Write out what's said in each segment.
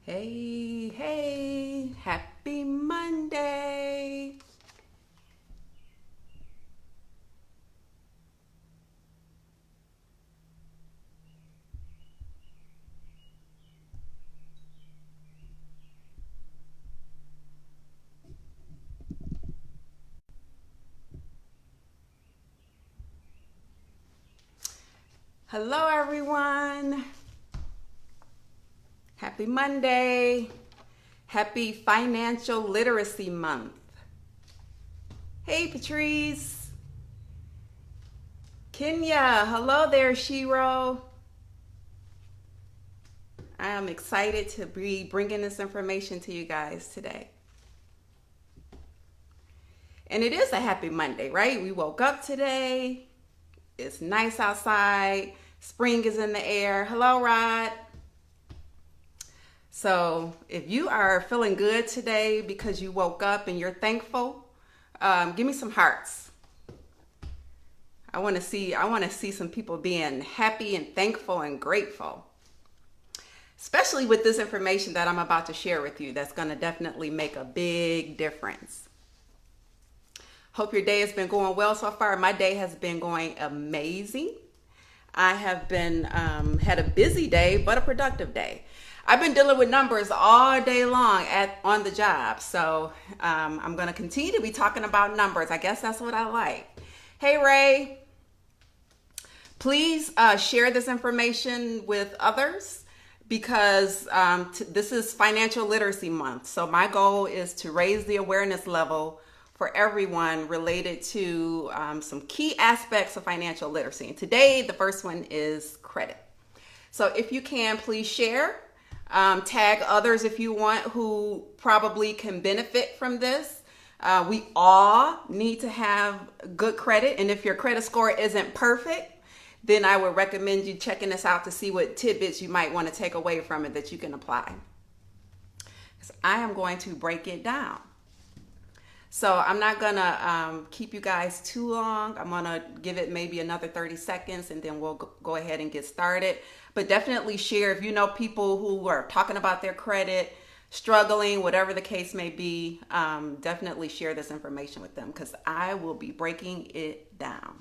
Hey, hey, happy Monday. Hello, everyone. Happy Monday. Happy Financial Literacy Month. Hey, Patrice. Kenya. Hello there, Shiro. I am excited to be bringing this information to you guys today. And it is a happy Monday, right? We woke up today. It's nice outside. Spring is in the air. Hello, Rod. So if you are feeling good today because you woke up and you're thankful, give me some hearts. I want to see some people being happy and thankful and grateful. Especially with this information that I'm about to share with you, that's going to definitely make a big difference. Hope your day has been going well so far. My day has been going amazing. I have been had a busy day, but a productive day. I've been dealing with numbers all day long on the job, so I'm going to continue to be talking about numbers. I guess that's what I like. Hey, Ray, please share this information with others because this is Financial Literacy Month. So my goal is to raise the awareness level for everyone related to some key aspects of financial literacy. And today, the first one is credit. So if you can, please share. Tag others if you want who probably can benefit from this. We all need to have good credit. And if your credit score isn't perfect, then I would recommend you checking this out to see what tidbits you might want to take away from it that you can apply. So I am going to break it down. So I'm not going to keep you guys too long. I'm going to give it maybe another 30 seconds and then we'll go ahead and get started. But definitely share if you know people who are talking about their credit, struggling, whatever the case may be, definitely share this information with them because I will be breaking it down.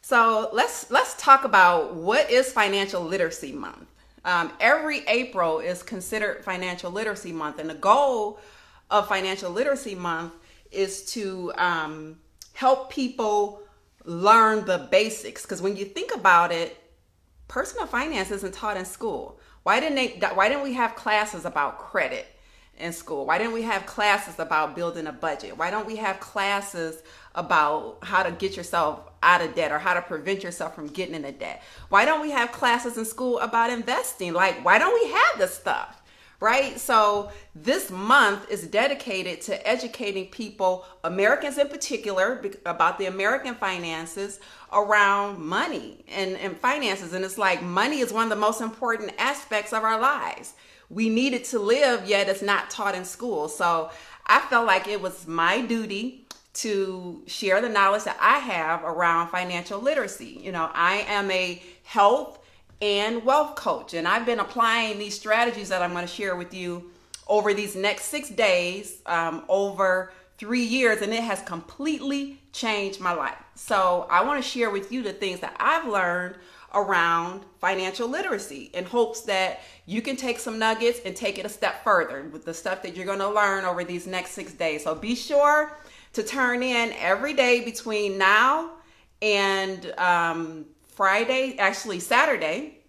So let's talk about what is Financial Literacy Month. Every April is considered Financial Literacy Month, and the goal of Financial Literacy Month is to help people learn the basics. Because when you think about it, personal finance isn't taught in school. Why didn't we have classes about credit in school? Why didn't we have classes about building a budget? Why don't we have classes about how to get yourself out of debt or how to prevent yourself from getting into debt? Why don't we have classes in school about investing? Like, why don't we have this stuff? Right? So this month is dedicated to educating people, Americans in particular, about the American finances around money and finances. And it's like money is one of the most important aspects of our lives. We need it to live, yet it's not taught in school. So I felt like it was my duty to share the knowledge that I have around financial literacy. You know, I am a health and wealth coach, and I've been applying these strategies that I'm going to share with you over these next 6 days, over 3 years, and it has completely changed my life. So I want to share with you the things that I've learned around financial literacy in hopes that you can take some nuggets and take it a step further with the stuff that you're going to learn over these next 6 days. So be sure to turn in every day between now and Saturday,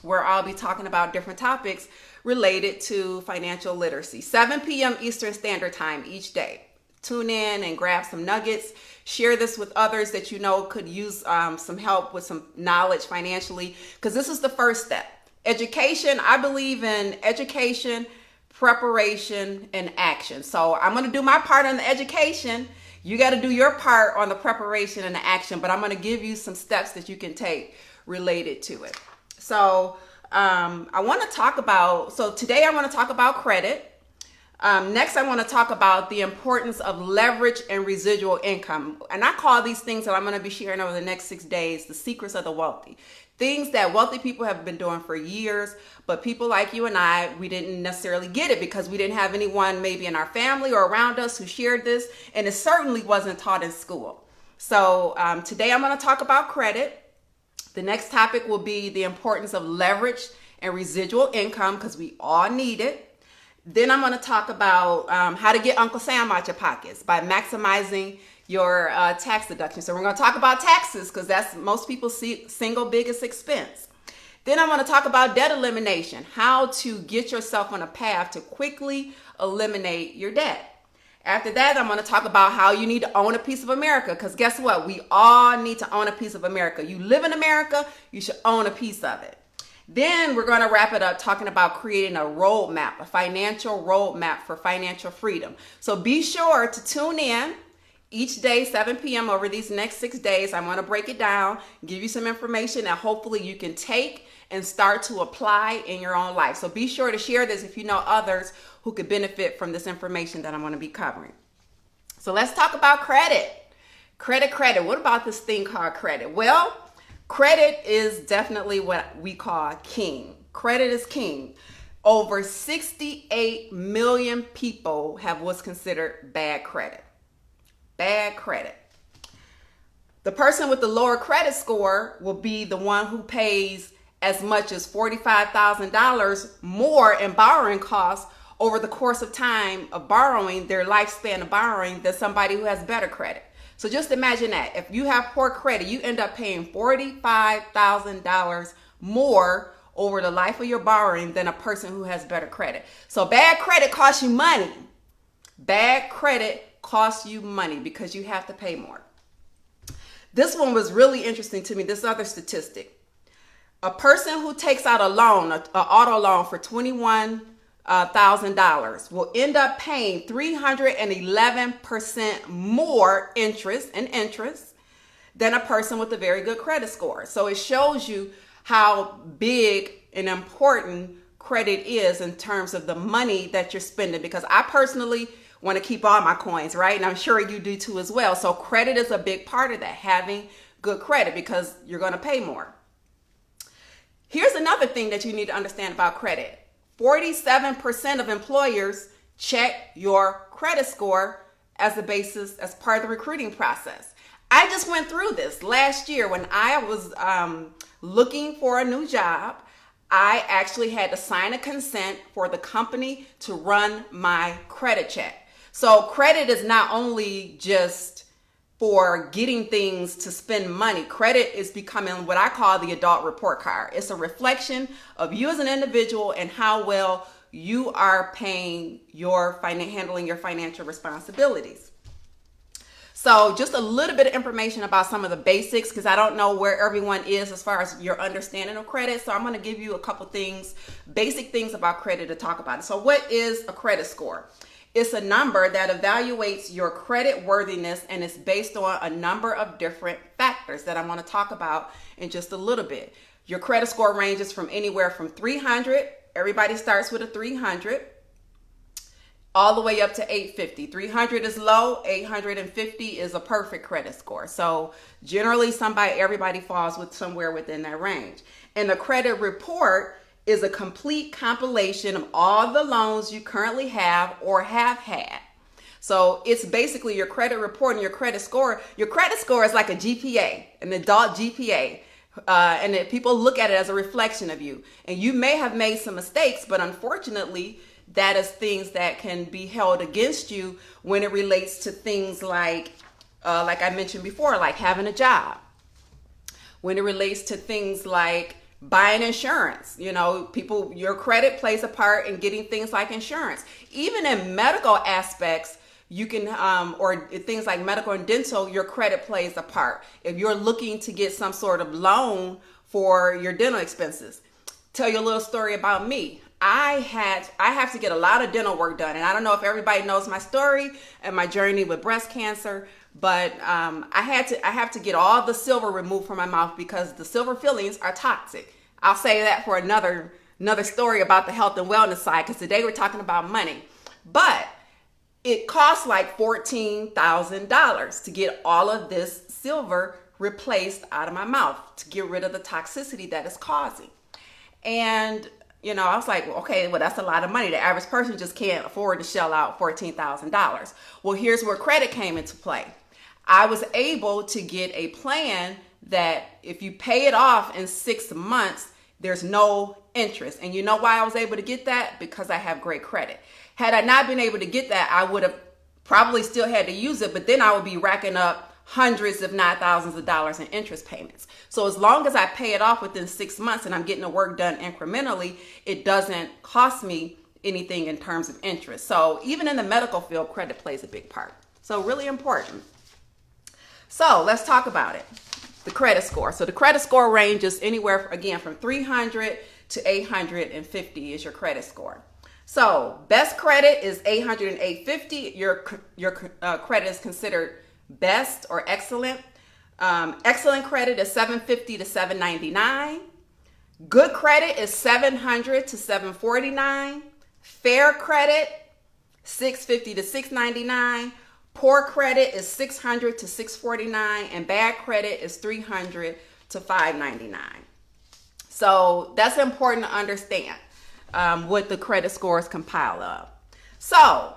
where I'll be talking about different topics related to financial literacy. 7 p.m. Eastern Standard Time each day. Tune in and grab some nuggets. Share this with others that you know could use some help with some knowledge financially, because this is the first step. Education, I believe in education, preparation, and action. So I'm going to do my part on the education. You got to do your part on the preparation and the action, but I'm going to give you some steps that you can take related to it. So today I want to talk about credit. Next, I want to talk about the importance of leverage and residual income. And I call these things that I'm going to be sharing over the next 6 days the secrets of the wealthy. Things that wealthy people have been doing for years, but people like you and I, we didn't necessarily get it because we didn't have anyone maybe in our family or around us who shared this, and it certainly wasn't taught in school. So today I'm going to talk about credit. The next topic will be the importance of leverage and residual income because we all need it. Then I'm going to talk about how to get Uncle Sam out your pockets by maximizing your tax deduction. So we're going to talk about taxes because that's most people's single biggest expense. Then I'm going to talk about debt elimination, how to get yourself on a path to quickly eliminate your debt. After that, I'm going to talk about how you need to own a piece of America because guess what? We all need to own a piece of America. You live in America, you should own a piece of it. Then we're going to wrap it up talking about creating a roadmap, a financial roadmap for financial freedom. So be sure to tune in each day, 7 p.m. over these next 6 days. I'm going to break it down, give you some information that hopefully you can take and start to apply in your own life. So be sure to share this if you know others who could benefit from this information that I'm going to be covering. So let's talk about credit. Credit. What about this thing called credit? Well, credit is definitely what we call king. Credit is king. Over 68 million people have what's considered bad credit. Bad credit. The person with the lower credit score will be the one who pays as much as $45,000 more in borrowing costs over the course of time of borrowing, their lifespan of borrowing, than somebody who has better credit. So just imagine that. If you have poor credit, you end up paying $45,000 more over the life of your borrowing than a person who has better credit. So bad credit costs you money. Bad credit costs you money because you have to pay more. This one was really interesting to me, this other statistic. A person who takes out a loan, an auto loan for $21,000 will end up paying 311% more interest than a person with a very good credit score. So it shows you how big and important credit is in terms of the money that you're spending, because I personally want to keep all my coins, right? And I'm sure you do too as well. So credit is a big part of that, having good credit, because you're going to pay more. Here's another thing that you need to understand about credit. 47% of employers check your credit score as a basis, as part of the recruiting process. I just went through this last year when I was looking for a new job. I actually had to sign a consent for the company to run my credit check. So credit is not only just for getting things to spend money. Credit is becoming what I call the adult report card. It's a reflection of you as an individual and how well you are paying handling your financial responsibilities. So just a little bit of information about some of the basics, because I don't know where everyone is as far as your understanding of credit. So I'm going to give you a couple things, basic things about credit to talk about. So what is a credit score? It's a number that evaluates your credit worthiness, and it's based on a number of different factors that I'm going to talk about in just a little bit. Your credit score ranges from anywhere from 300, everybody starts with a 300, all the way up to 850. 300 is low, 850 is a perfect credit score. So generally everybody falls with somewhere within that range. And the credit report is a complete compilation of all the loans you currently have or have had. So it's basically your credit report and your credit score. Your credit score is like a GPA, an adult GPA. And people look at it as a reflection of you. And you may have made some mistakes, but unfortunately, that is things that can be held against you when it relates to things like I mentioned before, like having a job. When it relates to things like buying insurance, your credit plays a part in getting things like insurance. Even in medical aspects, you can, or things like medical and dental, your credit plays a part. If you're looking to get some sort of loan for your dental expenses. Tell you a little story about me. I have to get a lot of dental work done. And I don't know if everybody knows my story and my journey with breast cancer, but I have to get all the silver removed from my mouth because the silver fillings are toxic. I'll say that for another story about the health and wellness side, because today we're talking about money. But it costs like $14,000 to get all of this silver replaced out of my mouth to get rid of the toxicity that it's causing. And, I was like, okay, well, that's a lot of money. The average person just can't afford to shell out $14,000. Well, here's where credit came into play. I was able to get a plan that if you pay it off in 6 months, there's no interest. And you know why I was able to get that? Because I have great credit. Had I not been able to get that, I would have probably still had to use it, but then I would be racking up hundreds, if not thousands of dollars in interest payments. So as long as I pay it off within 6 months and I'm getting the work done incrementally, it doesn't cost me anything in terms of interest. So even in the medical field, credit plays a big part. So really important. So let's talk about it. The credit score. So the credit score ranges anywhere, again, from 300 to 850 is your credit score. So best credit is 800 and 850. Your credit is considered best or excellent. Excellent credit is 750 to 799. Good credit is 700 to 749. Fair credit, 650 to 699. Poor credit is 600 to 649, and bad credit is 300 to 599. So that's important to understand what the credit scores compile of. So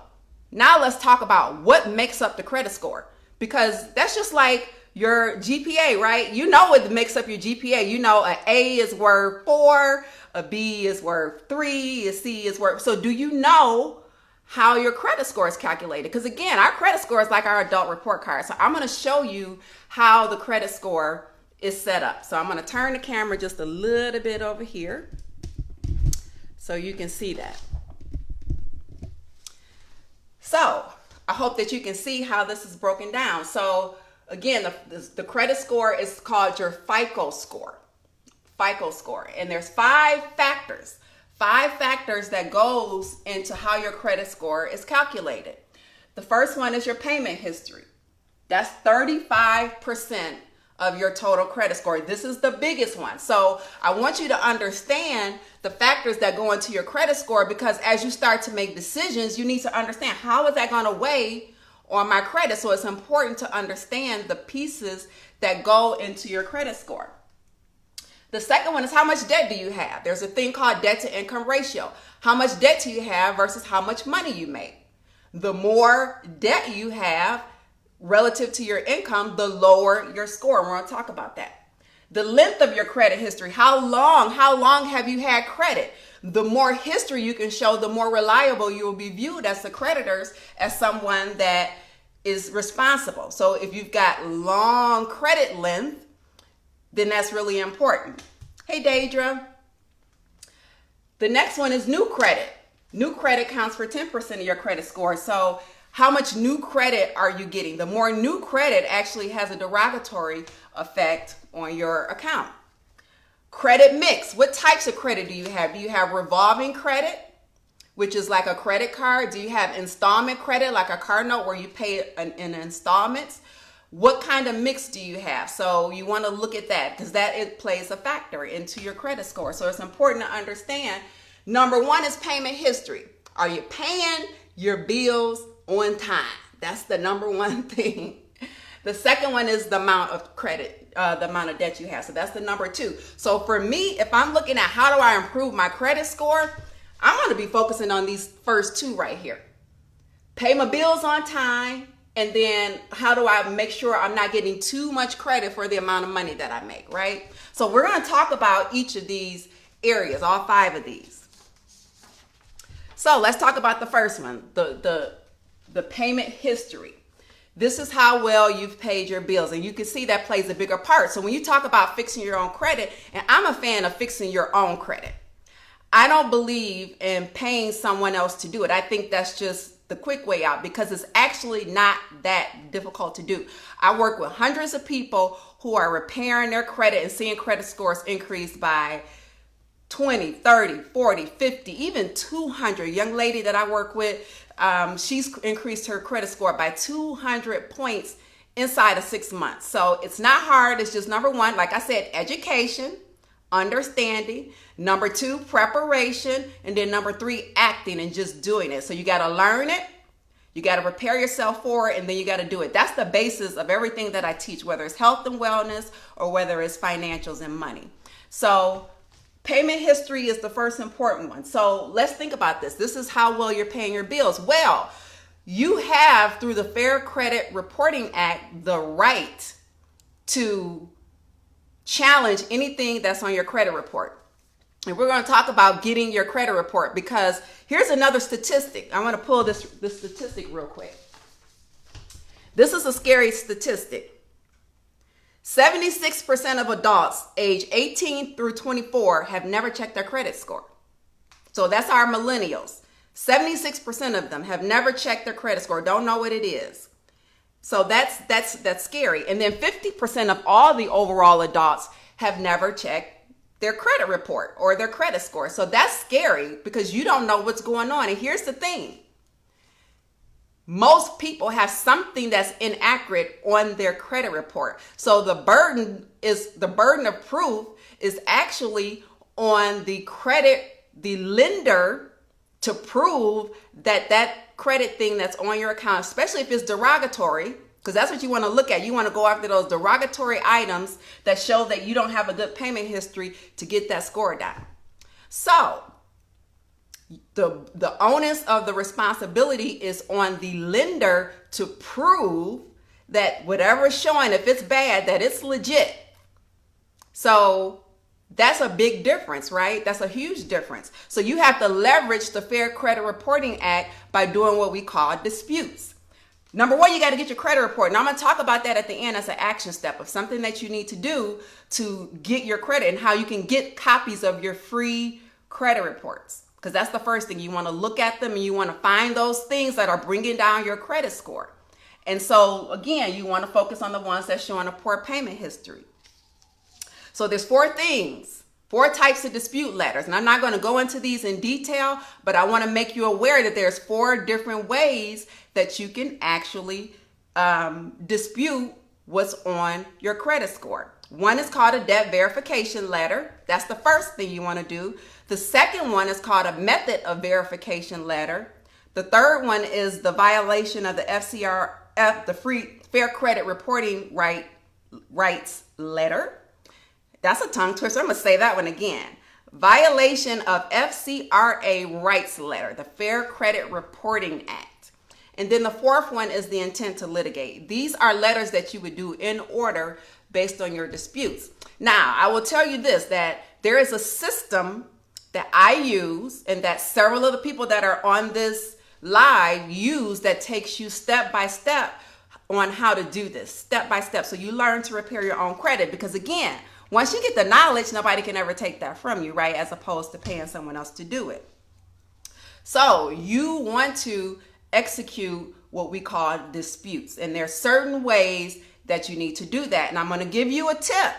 now let's talk about what makes up the credit score, because that's just like your GPA, right? You know what makes up your GPA. You know an A is worth 4, a B is worth 3, a C is worth. So do you know how your credit score is calculated? Because again, our credit score is like our adult report card. So I'm going to show you how the credit score is set up. So I'm going to turn the camera just a little bit over here so you can see that. So I hope that you can see how this is broken down. So again, the credit score is called your FICO score. FICO score. And there's 5 factors. 5 factors that goes into how your credit score is calculated. The first one is your payment history. That's 35% of your total credit score. This is the biggest one. So I want you to understand the factors that go into your credit score, because as you start to make decisions, you need to understand, how is that going to weigh on my credit? So it's important to understand the pieces that go into your credit score. The second one is, how much debt do you have? There's a thing called debt to income ratio. How much debt do you have versus how much money you make? The more debt you have relative to your income, the lower your score. We're going to talk about that. The length of your credit history. How long have you had credit? The more history you can show, the more reliable you will be viewed as the creditors, as someone that is responsible. So if you've got long credit length, then that's really important. Hey, Deidre. The next one is new credit. New credit counts for 10% of your credit score. So how much new credit are you getting? The more new credit actually has a derogatory effect on your account. Credit mix. What types of credit do you have? Do you have revolving credit, which is like a credit card? Do you have installment credit, like a car note where you pay in installments? What kind of mix do you have? So you want to look at that, because it plays a factor into your credit score. So it's important to understand. Number 1 is payment history. Are you paying your bills on time? That's the number 1 thing. The second one is the amount of credit, the amount of debt you have. So that's the number 2. So for me, if I'm looking at how do I improve my credit score, I'm going to be focusing on these first 2 right here. Pay my bills on time. And then how do I make sure I'm not getting too much credit for the amount of money that I make, right? So we're going to talk about each of these areas, all 5 of these. So let's talk about the first one, the payment history. This is how well you've paid your bills. And you can see that plays a bigger part. So when you talk about fixing your own credit, and I'm a fan of fixing your own credit. I don't believe in paying someone else to do it. I think that's just the quick way out, because it's actually not that difficult to do. I work with hundreds of people who are repairing their credit and seeing credit scores increase by 20, 30, 40, 50, even 200. Young lady that I work with, she's increased her credit score by 200 points inside of 6 months. So it's not hard. It's just number 1, like I said, education, understanding. Number 2, preparation. And then number 3, acting and just doing it. So you got to learn it. You got to prepare yourself for it, and then you got to do it. That's the basis of everything that I teach, whether it's health and wellness or whether it's financials and money. So payment history is the first important one. So let's think about this. This is how well you're paying your bills. Well, you have, through the Fair Credit Reporting Act, the right to challenge anything that's on your credit report. And we're going to talk about getting your credit report, because here's another statistic. I want to pull this statistic real quick. This is a scary statistic. 76% of adults age 18 through 24 have never checked their credit score. So that's our millennials. 76% of them have never checked their credit score, don't know what it is. So that's scary. And then 50% of all the overall adults have never checked their credit report or their credit score. So that's scary because you don't know what's going on. And here's the thing. Most people have something that's inaccurate on their credit report. So the burden of proof is actually on the lender to prove that credit thing that's on your account, especially if it's derogatory, because that's what you want to look at. You want to go after those derogatory items that show that you don't have a good payment history to get that score down. So the onus of the responsibility is on the lender to prove that whatever is showing, if it's bad, that it's legit. So that's a big difference, right? That's a huge difference. So you have to leverage the Fair Credit Reporting Act by doing what we call disputes. Number 1, you got to get your credit report. Now I'm going to talk about that at the end as an action step of something that you need to do to get your credit and how you can get copies of your free credit reports. Because that's the first thing. You want to look at them and you want to find those things that are bringing down your credit score. And so again, you want to focus on the ones that's showing a poor payment history. So there's 4 things, 4 types of dispute letters. And I'm not going to go into these in detail, but I want to make you aware that there's 4 different ways that you can actually dispute what's on your credit score. One is called a debt verification letter. That's the first thing you want to do. The second one is called a method of verification letter. The third one is the violation of the FCRF, the Free Fair Credit Reporting Rights letter. That's a tongue twister. I'm going to say that one again. Violation of FCRA rights letter, the Fair Credit Reporting Act. And then the fourth one is the intent to litigate. These are letters that you would do in order based on your disputes. Now, I will tell you this, that there is a system that I use and that several of the people that are on this live use that takes you step by step on how to do this, step by step. So you learn to repair your own credit, because again, once you get the knowledge, nobody can ever take that from you, right? As opposed to paying someone else to do it. So you want to execute what we call disputes. And there are certain ways that you need to do that. And I'm going to give you a tip.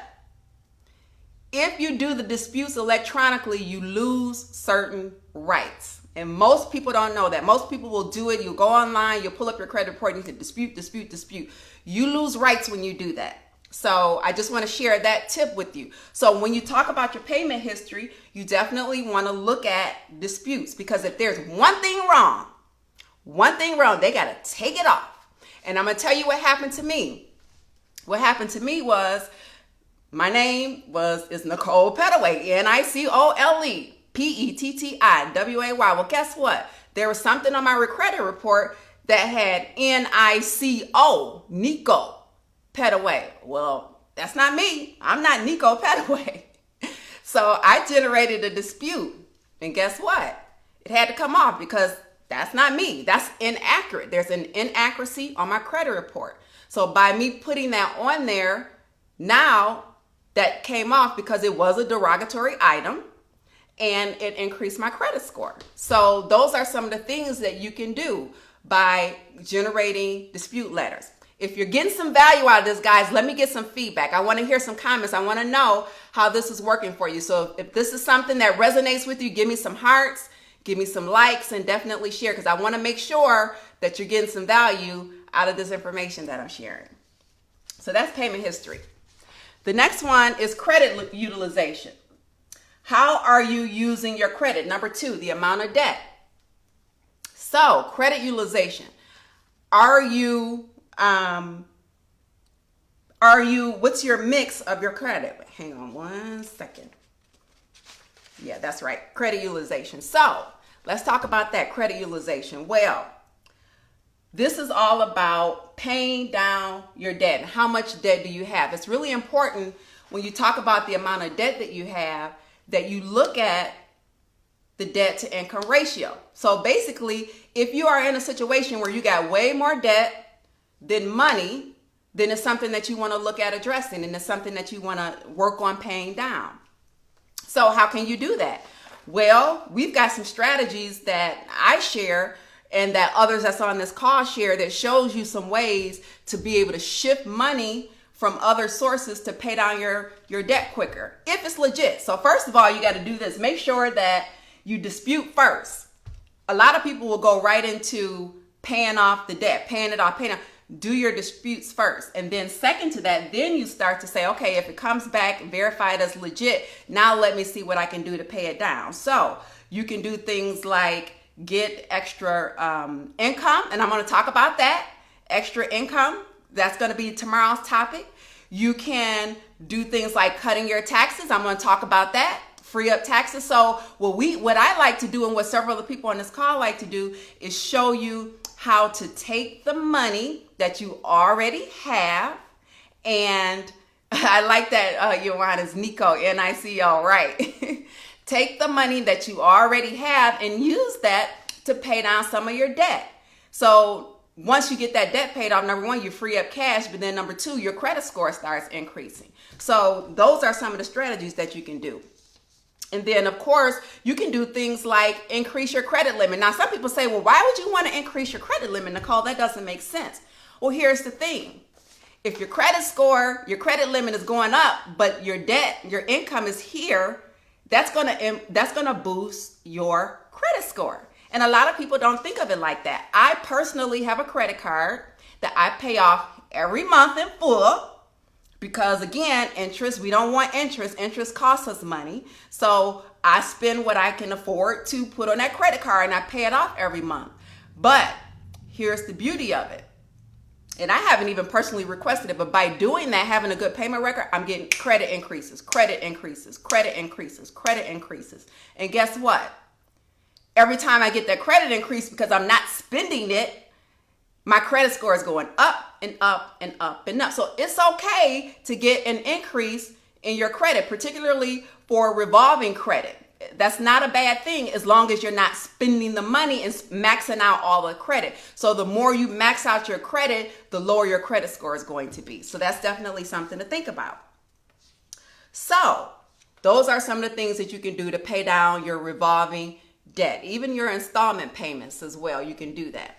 If you do the disputes electronically, you lose certain rights. And most people don't know that. Most people will do it. You'll go online, you'll pull up your credit report, and you can dispute. You lose rights when you do that. So I just want to share that tip with you. So when you talk about your payment history, you definitely want to look at disputes, because if there's one thing wrong, they got to take it off. And I'm going to tell you what happened to me. What happened to me was, my name is Nicole Pettaway, Nicole Pettway. Well, guess what? There was something on my credit report that had Nico Pettaway. Well, that's not me. I'm not Nico Pettaway. So I generated a dispute. And guess what? It had to come off because that's not me. That's inaccurate. There's an inaccuracy on my credit report. So by me putting that on there, now that came off because it was a derogatory item and it increased my credit score. So those are some of the things that you can do by generating dispute letters. If you're getting some value out of this, guys, let me get some feedback. I want to hear some comments. I want to know how this is working for you. So if this is something that resonates with you, give me some hearts, give me some likes, and definitely share, because I want to make sure that you're getting some value out of this information that I'm sharing. So that's payment history. The next one is credit utilization. How are you using your credit? Number 2, the amount of debt. So, credit utilization. Are you, what's your mix of your credit? Hang on one second. Yeah, that's right. Credit utilization. So, let's talk about that credit utilization. Well, this is all about paying down your debt. How much debt do you have? It's really important when you talk about the amount of debt that you have that you look at the debt to income ratio. So basically, if you are in a situation where you got way more debt than money, then it's something that you want to look at addressing, and it's something that you want to work on paying down. So how can you do that? Well, we've got some strategies that I share and that others that's on this call share that shows you some ways to be able to shift money from other sources to pay down your debt quicker, if it's legit. So first of all, you got to do this. Make sure that you dispute first. A lot of people will go right into paying off the debt, paying it off. Do your disputes first. And then second to that, then you start to say, okay, if it comes back verified as legit, now let me see what I can do to pay it down. So you can do things like get extra income, and I'm going to talk about that. Extra income. That's going to be tomorrow's topic. You can do things like cutting your taxes. I'm going to talk about that. Free up taxes. So what I like to do, and what several of the people on this call like to do, is show you how to take the money that you already have. And I like that your line is Nico, N-I-C-O, right? Take the money that you already have and use that to pay down some of your debt. So once you get that debt paid off, number 1, you free up cash, but then number 2, your credit score starts increasing. So those are some of the strategies that you can do. And then, of course, you can do things like increase your credit limit. Now, some people say, well, why would you want to increase your credit limit, Nicole? That doesn't make sense. Well, here's the thing. If your credit score, your credit limit is going up, but your debt, your income is here, that's going to boost your credit score. And a lot of people don't think of it like that. I personally have a credit card that I pay off every month in full because, again, interest, we don't want interest. Interest costs us money. So I spend what I can afford to put on that credit card and I pay it off every month. But here's the beauty of it. And I haven't even personally requested it, but by doing that, having a good payment record, I'm getting credit increases, credit increases, credit increases, credit increases. And guess what? Every time I get that credit increase because I'm not spending it, my credit score is going up and up and up and up. So it's okay to get an increase in your credit, particularly for revolving credit. That's not a bad thing as long as you're not spending the money and maxing out all the credit. So the more you max out your credit, the lower your credit score is going to be. So that's definitely something to think about. So those are some of the things that you can do to pay down your revolving debt, even your installment payments as well. You can do that.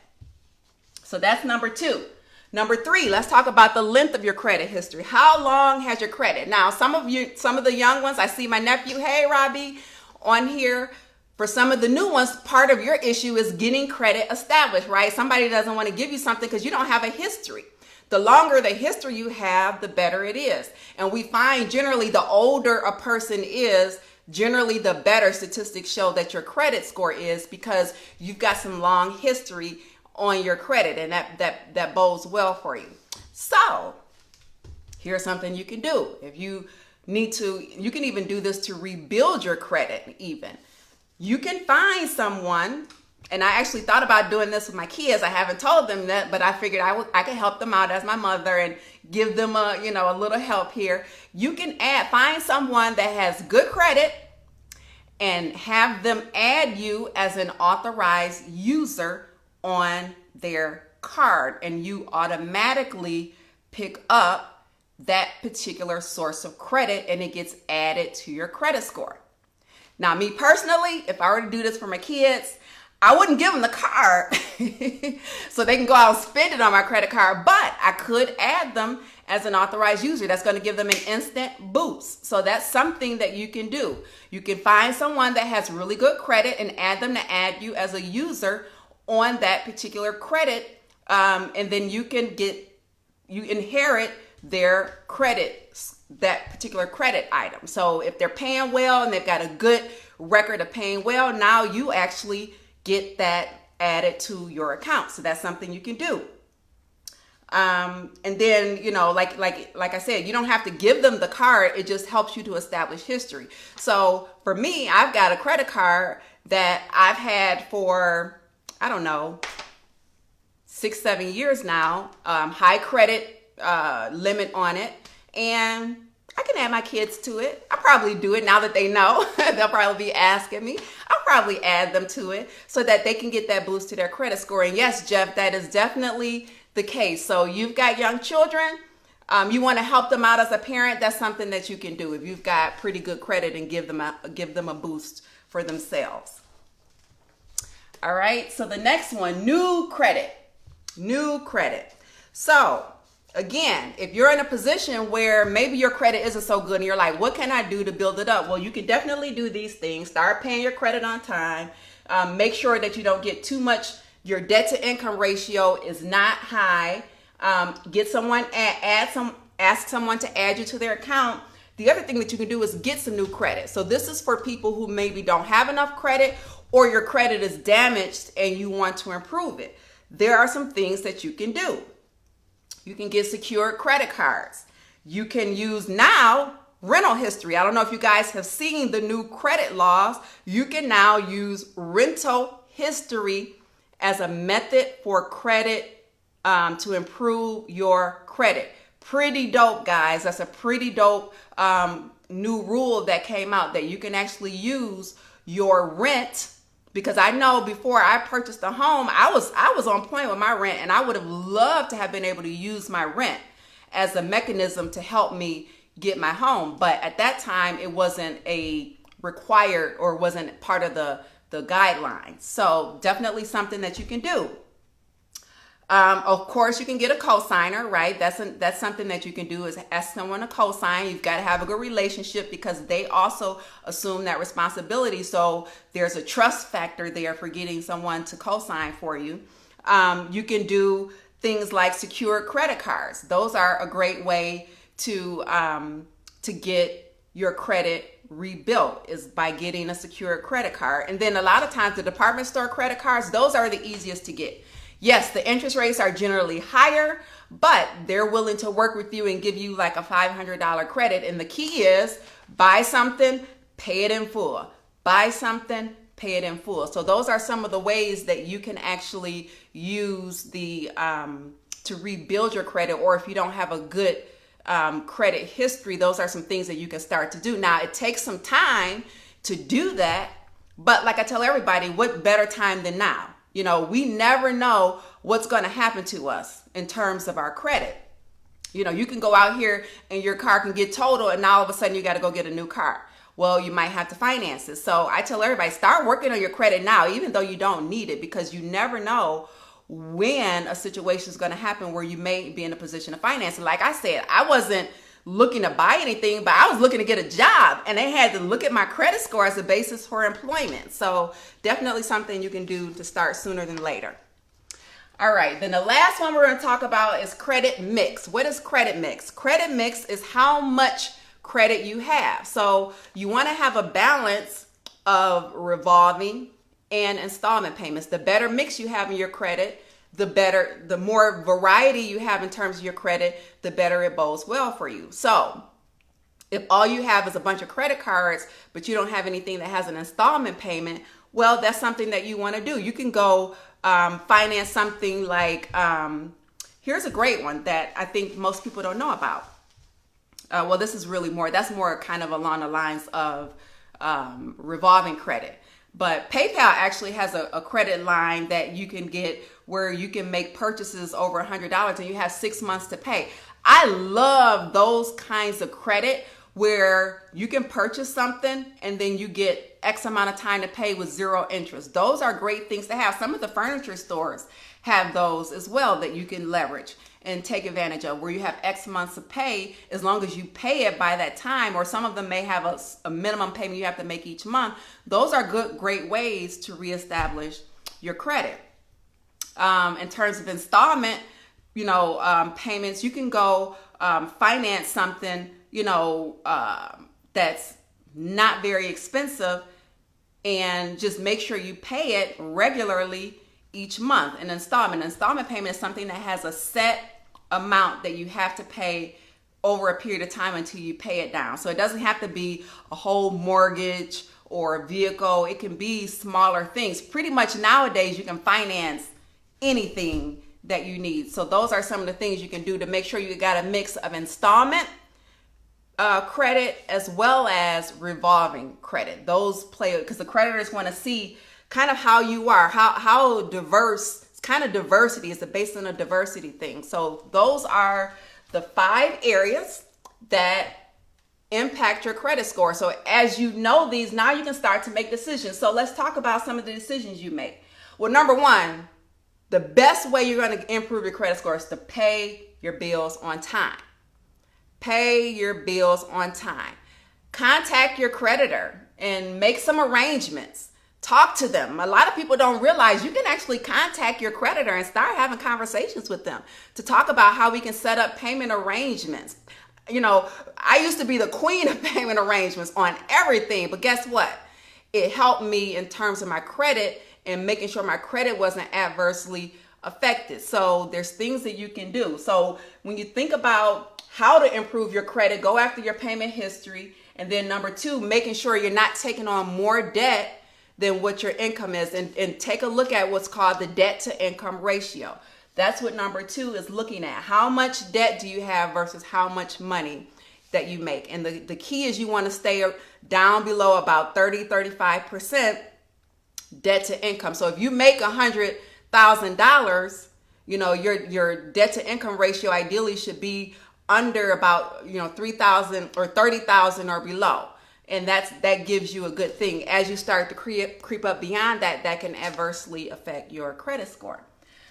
So that's number 2. Number 3, let's talk about the length of your credit history. How long has your credit? Now, some of the young ones, I see my nephew, hey, Robbie, on here. For some of the new ones, part of your issue is getting credit established, right? Somebody doesn't want to give you something because you don't have a history. The longer the history you have, the better it is. And we find generally the older a person is, generally the better statistics show that your credit score is because you've got some long history on your credit, and that bodes well for you. So here's something you can do. If you need to, you can even do this to rebuild your credit even. You can find someone, and I actually thought about doing this with my kids. I haven't told them that, but I figured I could help them out as my mother and give them a little help here. You can find someone that has good credit and have them add you as an authorized user on their card, and you automatically pick up that particular source of credit and it gets added to your credit score. Now, me personally, if I were to do this for my kids, I wouldn't give them the card so they can go out and spend it on my credit card, but I could add them as an authorized user. That's going to give them an instant boost. So that's something that you can do. You can find someone that has really good credit and add them to add you as a user on that particular credit, and then you inherit their credit that particular credit item. So if they're paying well and they've got a good record of paying well, now you actually get that added to your account. So that's something you can do. And then, like I said, you don't have to give them the card. It just helps you to establish history. So for me, I've got a credit card that I've had for, I don't know, 6-7 years now, high credit limit on it. And I can add my kids to it. I'll probably do it now that they know. They'll probably be asking me. I'll probably add them to it so that they can get that boost to their credit score. And yes, Jeff, that is definitely the case. So you've got young children. You want to help them out as a parent. That's something that you can do if you've got pretty good credit, and give them a boost for themselves. All right. So the next one, new credit. New credit. So again, if you're in a position where maybe your credit isn't so good and you're like, what can I do to build it up? Well, you can definitely do these things. Start paying your credit on time. Make sure that you don't get too much. Your debt to income ratio is not high. Get someone, ask someone to add you to their account. The other thing that you can do is get some new credit. So this is for people who maybe don't have enough credit, or your credit is damaged and you want to improve it. There are some things that you can do. You can get secured credit cards. You can use now rental history. I don't know if you guys have seen the new credit laws. You can now use rental history as a method for credit to improve your credit. Pretty dope, guys. That's a pretty dope new rule that came out, that you can actually use your rent. Because I know before I purchased a home, I was on point with my rent, and I would have loved to have been able to use my rent as a mechanism to help me get my home. But at that time, it wasn't a required, or wasn't part of the guidelines. So definitely something that you can do. Of course, you can get a cosigner, right? That's something that you can do, is ask someone to cosign. You've got to have a good relationship, because they also assume that responsibility. So there's a trust factor there for getting someone to cosign for you. You can do things like secured credit cards. Those are a great way to get your credit rebuilt, is by getting a secured credit card. And then a lot of times the department store credit cards, those are the easiest to get. Yes, the interest rates are generally higher, but they're willing to work with you and give you like a $500 credit. And the key is, buy something, pay it in full. Buy something, pay it in full. So those are some of the ways that you can actually use the to rebuild your credit. Or if you don't have a good credit history, those are some things that you can start to do. Now, it takes some time to do that, but like I tell everybody, what better time than now? We never know what's going to happen to us in terms of our credit. You can go out here and your car can get totaled, and now all of a sudden you got to go get a new car. Well, you might have to finance it. So I tell everybody, start working on your credit now, even though you don't need it, because you never know when a situation is going to happen where you may be in a position to finance it. Like I said, I wasn't looking to buy anything, but I was looking to get a job, and they had to look at my credit score as a basis for employment. So definitely something you can do to start sooner than later. All right, then the last one we're going to talk about is credit mix. What is credit mix? Credit mix is how much credit you have. So you want to have a balance of revolving and installment payments. The better mix you have in your credit, the more variety you have in terms of your credit, the better it bodes well for you. So if all you have is a bunch of credit cards, but you don't have anything that has an installment payment, well, that's something that you want to do. You can go finance something like, here's a great one that I think most people don't know about. Well, this is really that's more kind of along the lines of revolving credit. But PayPal actually has a credit line that you can get where you can make purchases over $100 and you have 6 months to pay. I love those kinds of credit where you can purchase something and then you get X amount of time to pay with zero interest. Those are great things to have. Some of the furniture stores have those as well that you can leverage and take advantage of, where you have X months to pay as long as you pay it by that time, or some of them may have a minimum payment you have to make each month. Those are great ways to reestablish your credit. In terms of installment, payments, you can go finance something, that's not very expensive, and just make sure you pay it regularly each month. An installment payment is something that has a set amount that you have to pay over a period of time until you pay it down. So it doesn't have to be a whole mortgage or a vehicle. It can be smaller things. Pretty much nowadays you can finance anything that you need. So those are some of the things you can do to make sure you got a mix of installment credit as well as revolving credit. Those play, because the creditors want to see kind of how you are, how diverse. It's kind of diversity. It's based on a diversity thing. So those are the 5 areas that impact your credit score. So as you know these, now you can start to make decisions. So let's talk about some of the decisions you make. Well, number 1, the best way you're going to improve your credit score is to pay your bills on time. Pay your bills on time. Contact your creditor and make some arrangements. Talk to them. A lot of people don't realize you can actually contact your creditor and start having conversations with them to talk about how we can set up payment arrangements. I used to be the queen of payment arrangements on everything, but guess what? It helped me in terms of my credit and making sure my credit wasn't adversely affected. So there's things that you can do. So when you think about how to improve your credit, go after your payment history. And then number 2, making sure you're not taking on more debt than what your income is. And take a look at what's called the debt to income ratio. That's what number 2 is looking at. How much debt do you have versus how much money that you make? And the key is you want to stay down below about 30-35% debt to income. So if you make $100,000, your debt to income ratio ideally should be under about 3,000 or 30,000 or below, and that gives you a good thing. As you start to creep up beyond that, that can adversely affect your credit score.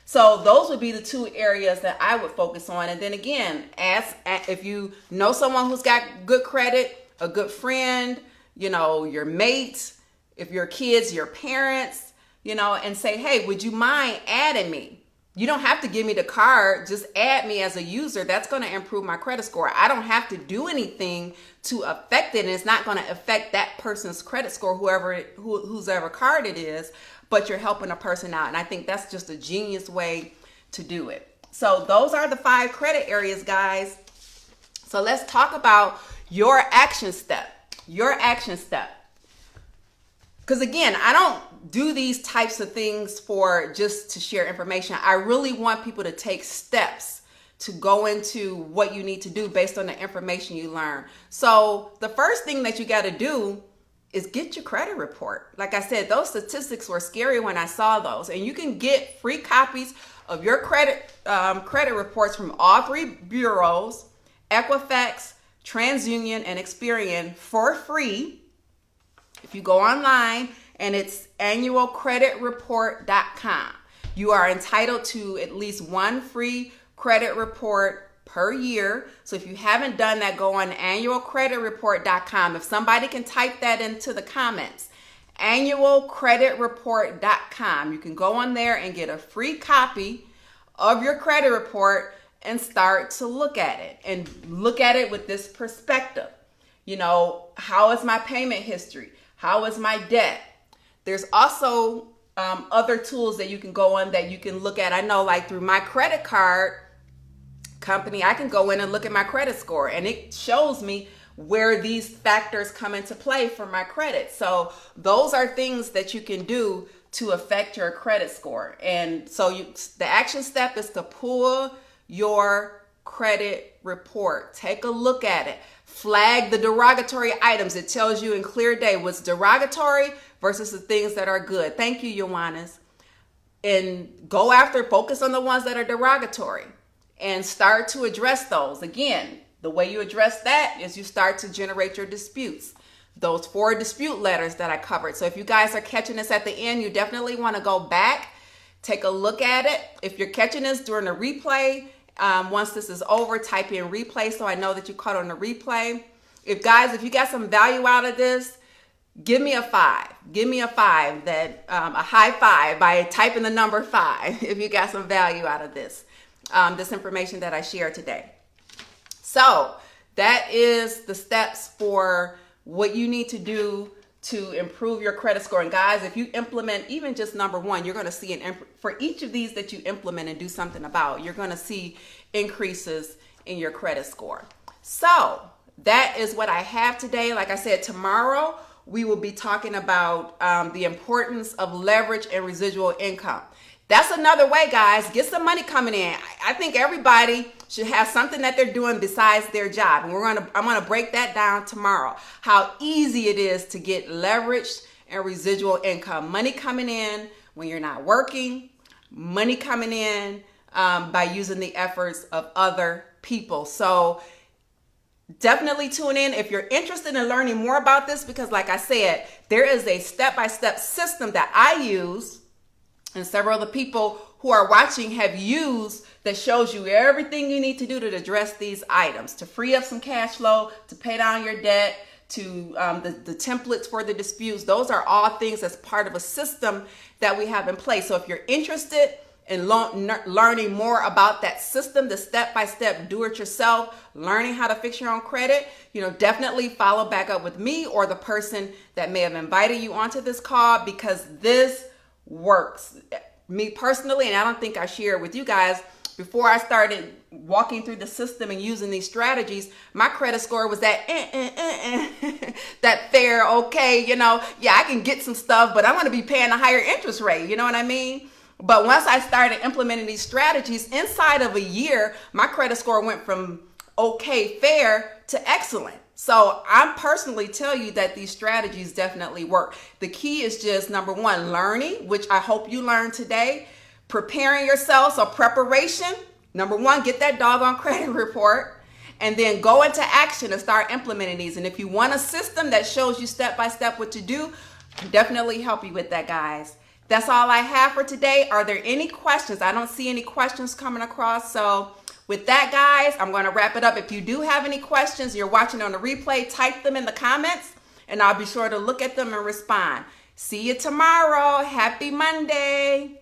So those would be the 2 areas that I would focus on. And then again, if you know someone who's got good credit, a good friend, your mate, if your kids, your parents, and say, hey, would you mind adding me? You don't have to give me the card. Just add me as a user. That's going to improve my credit score. I don't have to do anything to affect it. And it's not going to affect that person's credit score, whose ever card it is, but you're helping a person out. And I think that's just a genius way to do it. So those are the 5 credit areas, guys. So let's talk about your action step. Because again, I don't do these types of things for just to share information. I really want people to take steps to go into what you need to do based on the information you learn. So the first thing that you got to do is get your credit report. Like I said, those statistics were scary when I saw those. And you can get free copies of your credit reports from all 3 bureaus, Equifax, TransUnion, and Experian for free. If you go online, and it's annualcreditreport.com. You are entitled to at least 1 free credit report per year. So if you haven't done that, go on annualcreditreport.com. If somebody can type that into the comments, annualcreditreport.com. You can go on there and get a free copy of your credit report and start to look at it, and look at it with this perspective. How is my payment history? How is my debt? There's also other tools that you can go on that you can look at. I know, like through my credit card company, I can go in and look at my credit score, and it shows me where these factors come into play for my credit. So those are things that you can do to affect your credit score. And so the action step is to pull your credit report. Take a look at it. Flag the derogatory items. It tells you in clear day what's derogatory versus the things that are good. Thank you, Ioannis. And focus on the ones that are derogatory and start to address those. Again, the way you address that is you start to generate your disputes. Those 4 dispute letters that I covered. So if you guys are catching this at the end, you definitely want to go back, take a look at it. If you're catching this during the replay, once this is over, type in replay so I know that you caught on the replay. If you got some value out of this, give me a 5. Give me a 5, a high 5 by typing the number 5 if you got some value out of this information that I shared today. So That is the steps for what you need to do to improve your credit score. And guys, if you implement even just number one, you're going to see for each of these that you implement and do something about, you're going to see increases in your credit score. So that is what I have today. Like I said, tomorrow we will be talking about the importance of leverage and residual income. That's another way, guys. Get some money coming in. I think everybody should have something that they're doing besides their job. And I'm gonna break that down tomorrow. How easy it is to get leverage and residual income. Money coming in when you're not working. Money coming in by using the efforts of other people. So definitely tune in if you're interested in learning more about this, because like I said, there is a step-by-step system that I use and several of the people who are watching have used that shows you everything you need to do to address these items, to free up some cash flow, to pay down your debt, to the templates for the disputes. Those are all things that's part of a system that we have in place. So if you're interested in learning more about that system, the step-by-step do-it-yourself, learning how to fix your own credit, definitely follow back up with me or the person that may have invited you onto this call, because this works. Me personally, and I don't think I shared with you guys, before I started walking through the system and using these strategies, my credit score was that that fair, okay, yeah, I can get some stuff, but I'm going to be paying a higher interest rate, you know what I mean? But once I started implementing these strategies, inside of a year, my credit score went from okay, fair to excellent. So I personally tell you that these strategies definitely work. The key is just number one, learning, which I hope you learned today, preparing yourself. So preparation, number one, get that doggone credit report, and then go into action and start implementing these. And if you want a system that shows you step by step what to do, I can definitely help you with that, guys. That's all I have for today. Are there any questions? I don't see any questions coming across. So with that, guys, I'm going to wrap it up. If you do have any questions, you're watching on the replay, type them in the comments and I'll be sure to look at them and respond. See you tomorrow. Happy Monday.